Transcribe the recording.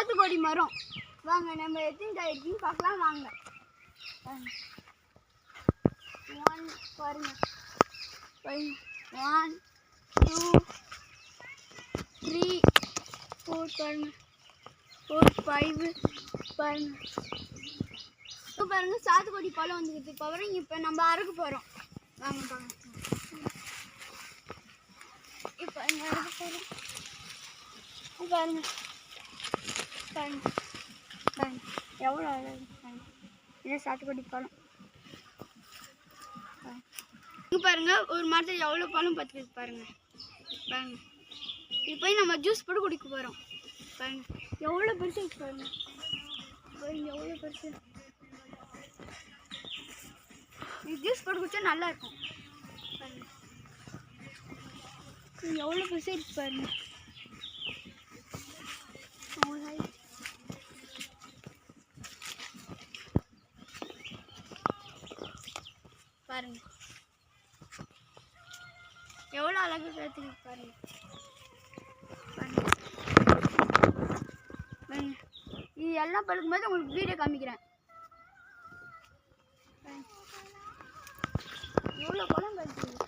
சாத்துக்குடி மரம். வாங்க நம்ம எத்தனை காய் இருக்குன்னு பார்க்கலாம் வாங்க. 1 பாருங்க. 1 2 3 4 பாருங்க. 4 5 பாருங்க. இப்போ பாருங்க சாத்துக்குடி பழம் வந்துருக்கு. பாருங்க இப்போ நம்ம அறுக்க போகிறோம். வாங்க பாருங்க. இப்போ இங்கே அறுக்க போகிறோம். பாருங்க பாருங்க பாருங்க எவ்வளோ அழகு பாருங்க. இதே சாத்துக்குடி பழம். இங்கே பாருங்க ஒரு மரத்தில் எவ்வளோ பழம் பார்த்துருக்கு பாருங்க. பாருங்க இது போய் நம்ம ஜூஸ் போட்டு குடிக்க போகிறோம். பாருங்க எவ்வளோ பெருசு இருக்கு பாருங்க. பாருங்க எவ்வளோ பெருசு. இது ஜூஸ் போட்டு குடிச்சா நல்லா இருக்கும். பாருங்க எவ்வளோ பெருசு இருக்கு பாருங்க. பாருங்க எவ்வளோ அழகாக பார்த்துருக்கு பாருங்க. பாருங்க இது எல்லாம் பழுக்கும்போது உங்களுக்கு வீடியோ காமிக்கிறேன். எவ்வளோ பழம் பழுக்குது.